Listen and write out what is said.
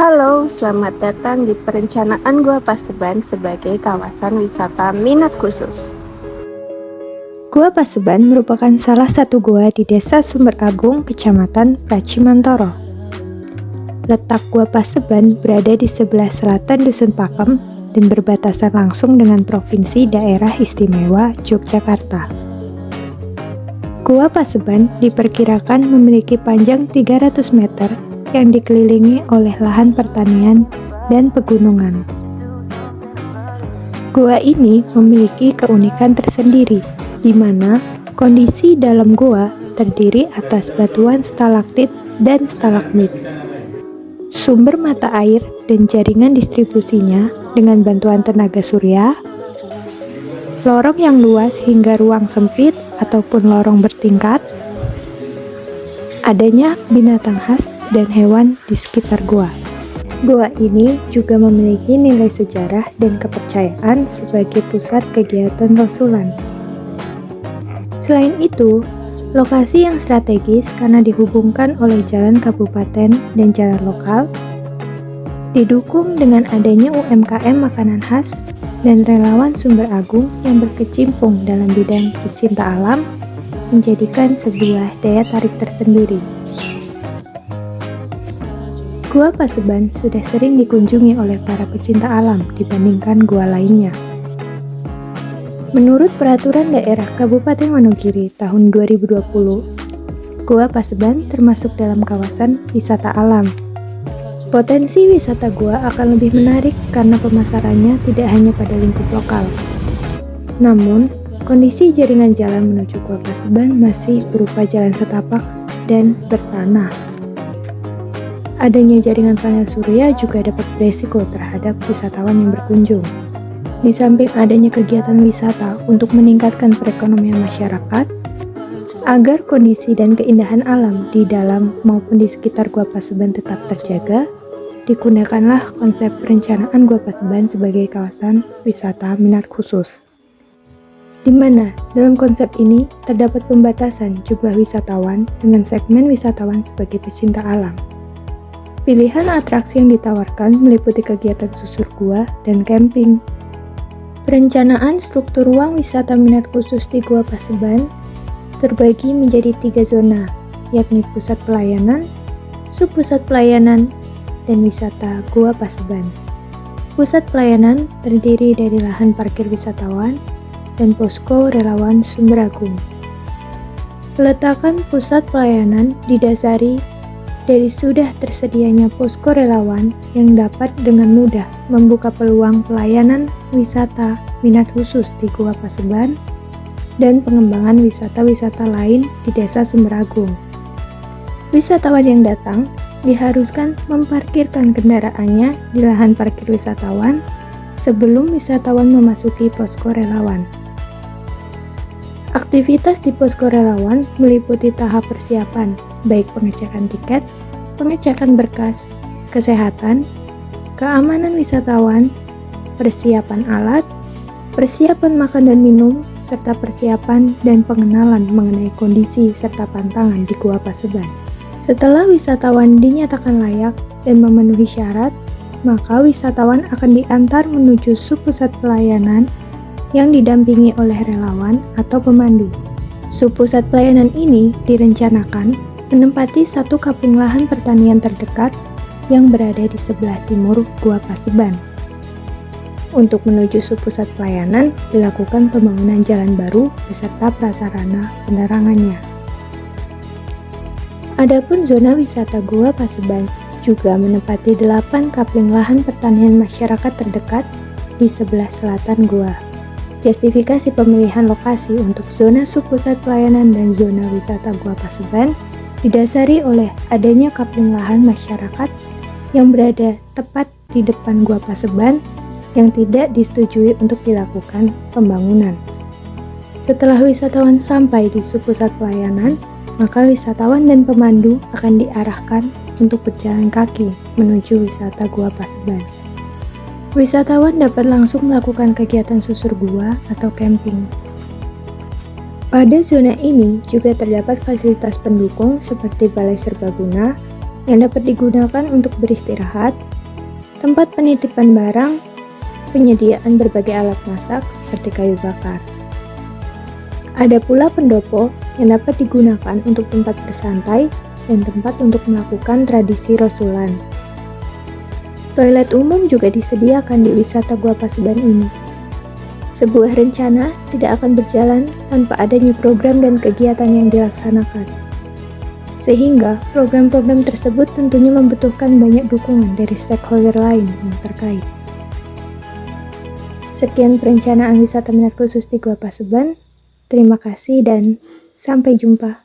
Halo, selamat datang di perencanaan Gua Paseban sebagai kawasan wisata minat khusus. Gua Paseban merupakan salah satu gua di Desa Sumber Agung, Kecamatan Pracimantoro. Letak Gua Paseban berada di sebelah selatan Dusun Pakem dan berbatasan langsung dengan Provinsi Daerah Istimewa Yogyakarta. Gua Paseban diperkirakan memiliki panjang 300 meter yang dikelilingi oleh lahan pertanian dan pegunungan. Gua ini memiliki keunikan tersendiri, di mana kondisi dalam gua terdiri atas batuan stalaktit dan stalagmit. Sumber mata air dan jaringan distribusinya dengan bantuan tenaga surya, lorong yang luas hingga ruang sempit ataupun lorong bertingkat, adanya binatang khas dan hewan di sekitar gua. Gua ini juga memiliki nilai sejarah dan kepercayaan sebagai pusat kegiatan rasulan. Selain itu, lokasi yang strategis karena dihubungkan oleh jalan kabupaten dan jalan lokal, didukung dengan adanya UMKM makanan khas dan relawan Sumber Agung yang berkecimpung dalam bidang pecinta alam, menjadikan sebuah daya tarik tersendiri. Gua Paseban sudah sering dikunjungi oleh para pecinta alam dibandingkan gua lainnya. Menurut Peraturan Daerah Kabupaten Wonogiri tahun 2020, Gua Paseban termasuk dalam kawasan wisata alam. Potensi wisata gua akan lebih menarik karena pemasarannya tidak hanya pada lingkup lokal. Namun, kondisi jaringan jalan menuju Gua Paseban masih berupa jalan setapak dan bertanah. Adanya jaringan panel surya juga dapat beresiko terhadap wisatawan yang berkunjung. Di samping adanya kegiatan wisata untuk meningkatkan perekonomian masyarakat, agar kondisi dan keindahan alam di dalam maupun di sekitar Gua Paseban tetap terjaga, digunakanlah konsep perencanaan Gua Paseban sebagai kawasan wisata minat khusus. Di mana dalam konsep ini terdapat pembatasan jumlah wisatawan dengan segmen wisatawan sebagai pecinta alam. Pilihan atraksi yang ditawarkan meliputi kegiatan susur gua dan camping. Perencanaan struktur ruang wisata minat khusus di Gua Paseban terbagi menjadi 3 zona, yakni pusat pelayanan, subpusat pelayanan, dan wisata Gua Paseban. Pusat pelayanan terdiri dari lahan parkir wisatawan dan posko relawan Sumber Agung. Peletakan pusat pelayanan didasari dari sudah tersedianya posko relawan yang dapat dengan mudah membuka peluang pelayanan wisata minat khusus di Gua Paseban dan pengembangan wisata-wisata lain di Desa Sumber Agung. Wisatawan yang datang diharuskan memparkirkan kendaraannya di lahan parkir wisatawan sebelum wisatawan memasuki posko relawan. Aktivitas di posko relawan meliputi tahap persiapan, baik pengecekan tiket, pengecekan berkas, kesehatan, keamanan wisatawan, persiapan alat, persiapan makan dan minum, serta persiapan dan pengenalan mengenai kondisi serta pantangan di Gua Paseban. Setelah wisatawan dinyatakan layak dan memenuhi syarat, maka wisatawan akan diantar menuju subpusat pelayanan yang didampingi oleh relawan atau pemandu. Subpusat pelayanan ini direncanakan menempati satu kapling lahan pertanian terdekat yang berada di sebelah timur Gua Paseban. Untuk menuju subpusat pelayanan dilakukan pembangunan jalan baru beserta prasarana penerangannya. Adapun zona wisata Gua Paseban juga menempati 8 kapling lahan pertanian masyarakat terdekat di sebelah selatan gua. Justifikasi pemilihan lokasi untuk zona subpusat pelayanan dan zona wisata Gua Paseban didasari oleh adanya kapling lahan masyarakat yang berada tepat di depan Gua Paseban yang tidak disetujui untuk dilakukan pembangunan. Setelah wisatawan sampai di subpusat pelayanan, maka wisatawan dan pemandu akan diarahkan untuk berjalan kaki menuju wisata Gua Paseban. Wisatawan dapat langsung melakukan kegiatan susur gua atau camping. Pada zona ini juga terdapat fasilitas pendukung seperti balai serbaguna, yang dapat digunakan untuk beristirahat, tempat penitipan barang, penyediaan berbagai alat masak seperti kayu bakar. Ada pula pendopo yang dapat digunakan untuk tempat bersantai dan tempat untuk melakukan tradisi rosulan. Toilet umum juga disediakan di wisata Gua Paseban ini. Sebuah rencana tidak akan berjalan tanpa adanya program dan kegiatan yang dilaksanakan. Sehingga program-program tersebut tentunya membutuhkan banyak dukungan dari stakeholder lain yang terkait. Sekian perencanaan wisata minat khusus di Gua Paseban. Terima kasih dan sampai jumpa.